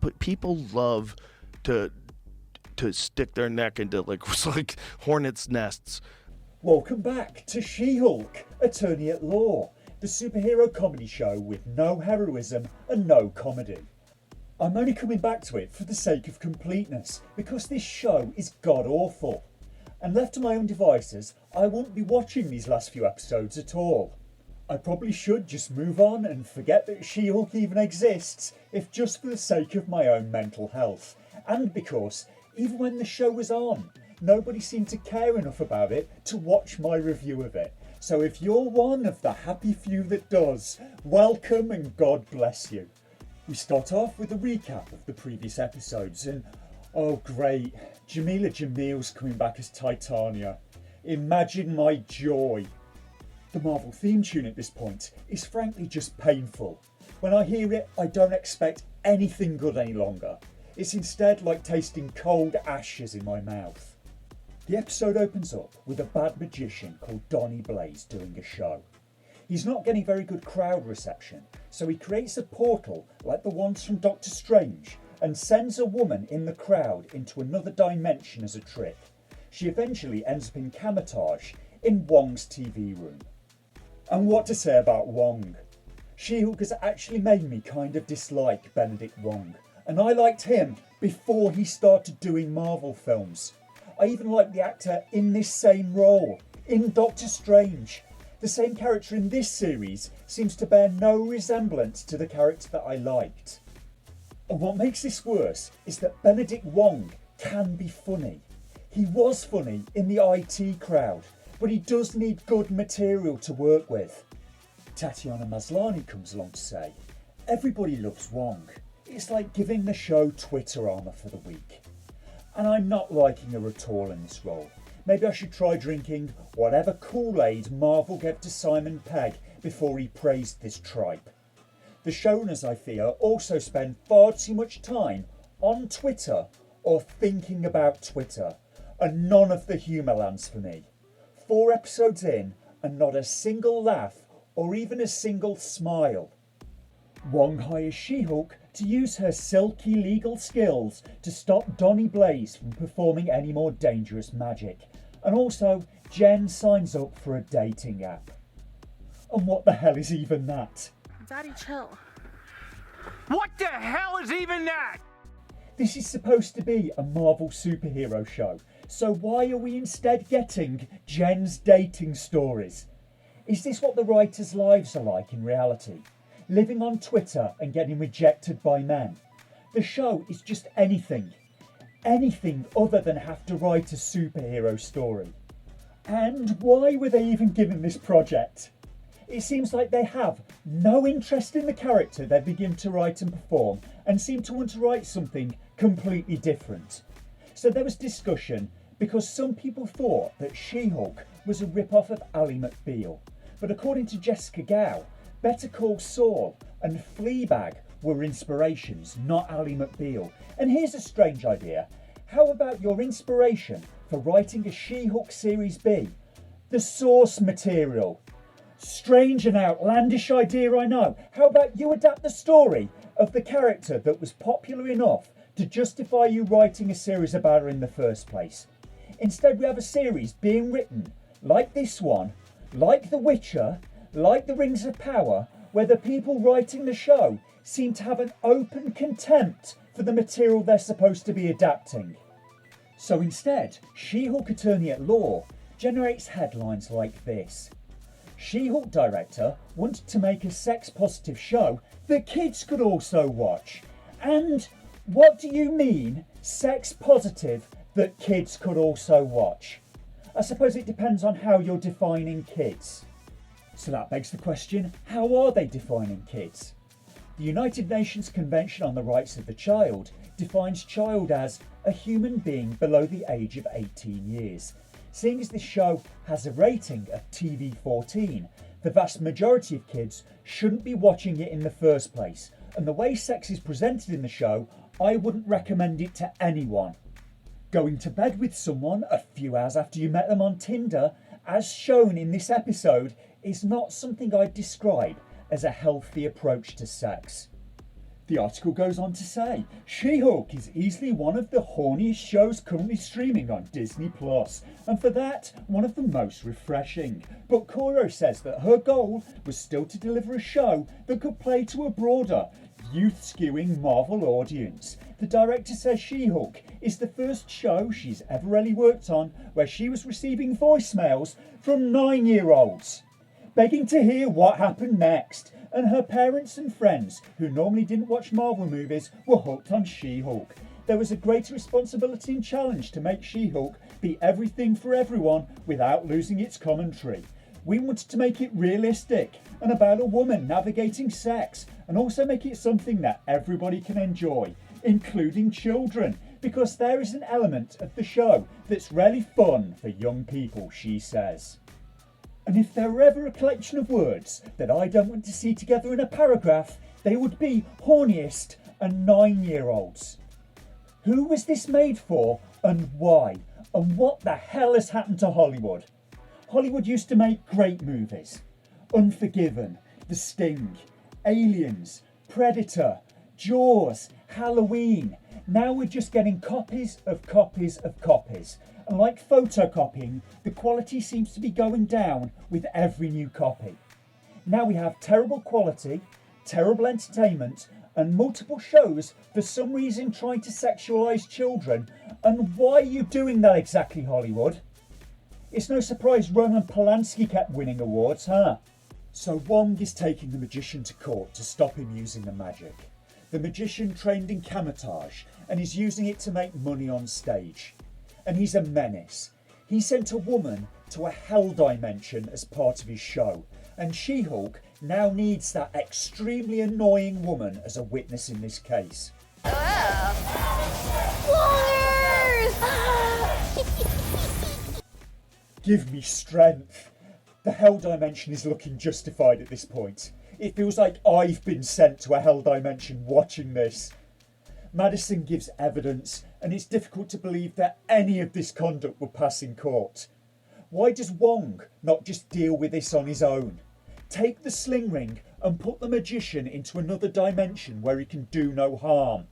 but people love to stick their neck into like hornets' nests. Welcome back to She-Hulk, Attorney at Law, the superhero comedy show with no heroism and no comedy. I'm only coming back to it for the sake of completeness, because this show is god-awful. And left to my own devices, I won't be watching these last few episodes at all. I probably should just move on and forget that She-Hulk even exists, if just for the sake of my own mental health. And because, even when the show was on, nobody seemed to care enough about it to watch my review of it. So if you're one of the happy few that does, welcome and God bless you. We start off with a recap of the previous episodes and, oh great, Jamila Jamil's coming back as Titania. Imagine my joy. The Marvel theme tune at this point is frankly just painful. When I hear it, I don't expect anything good any longer. It's instead like tasting cold ashes in my mouth. The episode opens up with a bad magician called Donny Blaze doing a show. He's not getting very good crowd reception, so he creates a portal like the ones from Doctor Strange and sends a woman in the crowd into another dimension as a trick. She eventually ends up in Camotage in Wong's TV room. And what to say about Wong? She-Hulk has actually made me kind of dislike Benedict Wong, and I liked him before he started doing Marvel films. I even liked the actor in this same role, in Doctor Strange. The same character in this series seems to bear no resemblance to the character that I liked. And what makes this worse is that Benedict Wong can be funny. He was funny in the IT Crowd, but he does need good material to work with. Tatiana Maslany comes along to say, everybody loves Wong. It's like giving the show Twitter armour for the week. And I'm not liking her at all in this role. Maybe I should try drinking whatever Kool-Aid Marvel gave to Simon Pegg before he praised this tripe. The showrunners, I fear, also spend far too much time on Twitter or thinking about Twitter, and none of the humour lands for me. 4 episodes in and not a single laugh or even a single smile. Wong hires She-Hulk to use her silky legal skills to stop Donny Blaze from performing any more dangerous magic. And also, Jen signs up for a dating app. And what the hell is even that? Daddy, chill. What the hell is even that? This is supposed to be a Marvel superhero show, so why are we instead getting Jen's dating stories? Is this what the writers' lives are like in reality? Living on Twitter and getting rejected by men? The show is just anything other than have to write a superhero story. And why were they even given this project? It seems like they have no interest in the character they begin to write and perform and seem to want to write something completely different. So there was discussion because some people thought that She-Hulk was a rip-off of Ally McBeal. But according to Jessica Gow, Better Call Saul and Fleabag were inspirations, not Ally McBeal. And here's a strange idea. How about your inspiration for writing a She-Hulk Series B? The source material. Strange and outlandish idea, I know. How about you adapt the story of the character that was popular enough to justify you writing a series about her in the first place? Instead, we have a series being written, like this one, like The Witcher, like The Rings of Power, where the people writing the show seem to have an open contempt for the material they're supposed to be adapting. So instead, She-Hulk Attorney at Law generates headlines like this. She-Hulk director wanted to make a sex-positive show that kids could also watch. And what do you mean, sex-positive, that kids could also watch? I suppose it depends on how you're defining kids. So that begs the question, how are they defining kids? The United Nations Convention on the Rights of the Child defines child as a human being below the age of 18 years. Seeing as this show has a rating of TV-14, the vast majority of kids shouldn't be watching it in the first place, and the way sex is presented in the show, I wouldn't recommend it to anyone. Going to bed with someone a few hours after you met them on Tinder, as shown in this episode, is not something I'd describe as a healthy approach to sex. The article goes on to say, She-Hulk is easily one of the horniest shows currently streaming on Disney+, and for that, one of the most refreshing. But Koro says that her goal was still to deliver a show that could play to a broader, youth-skewing Marvel audience. The director says She-Hulk is the first show she's ever really worked on where she was receiving voicemails from 9-year-olds, begging to hear what happened next. And her parents and friends, who normally didn't watch Marvel movies, were hooked on She-Hulk. There was a greater responsibility and challenge to make She-Hulk be everything for everyone without losing its commentary. We wanted to make it realistic and about a woman navigating sex, and also make it something that everybody can enjoy, including children, because there is an element of the show that's really fun for young people, she says. And if there were ever a collection of words that I don't want to see together in a paragraph, they would be horniest and 9-year-olds. Who was this made for and why? And what the hell has happened to Hollywood? Hollywood used to make great movies. Unforgiven, The Sting, Aliens, Predator, Jaws, Halloween. Now we're just getting copies of copies of copies. And like photocopying, the quality seems to be going down with every new copy. Now we have terrible quality, terrible entertainment, and multiple shows for some reason trying to sexualise children. And why are you doing that exactly, Hollywood? It's no surprise Roman Polanski kept winning awards, huh? So Wong is taking the magician to court to stop him using the magic. The magician trained in camouflage and is using it to make money on stage. And he's a menace. He sent a woman to a hell dimension as part of his show, and She-Hulk now needs that extremely annoying woman as a witness in this case. Give me strength. The hell dimension is looking justified at this point. It feels like I've been sent to a hell dimension watching this. Madison gives evidence, and it's difficult to believe that any of this conduct would pass in court. Why does Wong not just deal with this on his own? Take the sling ring and put the magician into another dimension where he can do no harm.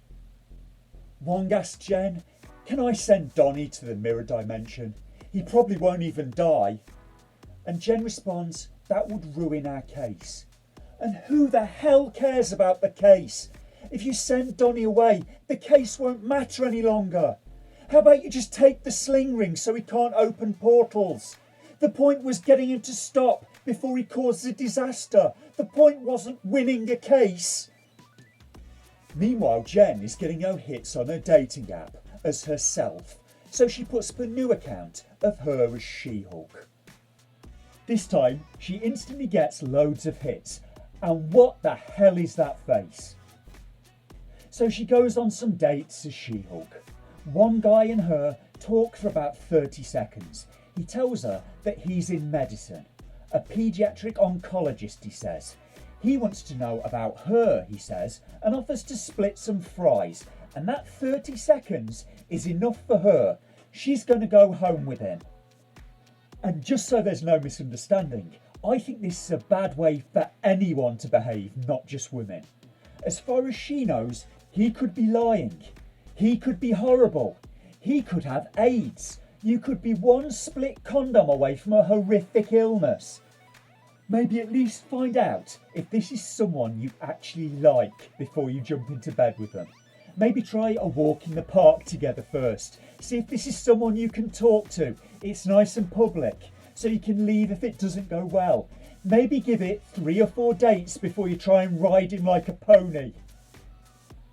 Wong asks Jen, "Can I send Donny to the mirror dimension? He probably won't even die." And Jen responds, "That would ruin our case." And who the hell cares about the case? If you send Donny away, the case won't matter any longer. How about you just take the sling ring so he can't open portals? The point was getting him to stop before he caused a disaster. The point wasn't winning a case. Meanwhile, Jen is getting no hits on her dating app as herself, so she puts up a new account of her as She-Hulk. This time, she instantly gets loads of hits. And what the hell is that face? So she goes on some dates as She-Hulk. One guy and her talk for about 30 seconds. He tells her that he's in medicine. A paediatric oncologist, he says. He wants to know about her, he says, and offers to split some fries. And that 30 seconds is enough for her. She's going to go home with him. And just so there's no misunderstanding, I think this is a bad way for anyone to behave, not just women. As far as she knows, he could be lying. He could be horrible. He could have AIDS. You could be one split condom away from a horrific illness. Maybe at least find out if this is someone you actually like before you jump into bed with them. Maybe try a walk in the park together first. See if this is someone you can talk to. It's nice and public, so you can leave if it doesn't go well. Maybe give it 3 or 4 dates before you try and ride him like a pony.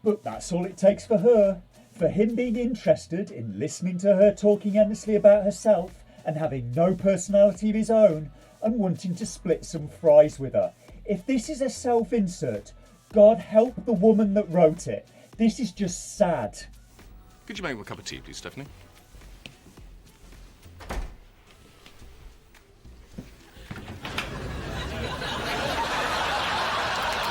But that's all it takes for her. For him being interested in listening to her talking endlessly about herself and having no personality of his own and wanting to split some fries with her. If this is a self-insert, God help the woman that wrote it. This is just sad. Could you make me a cup of tea, please, Stephanie?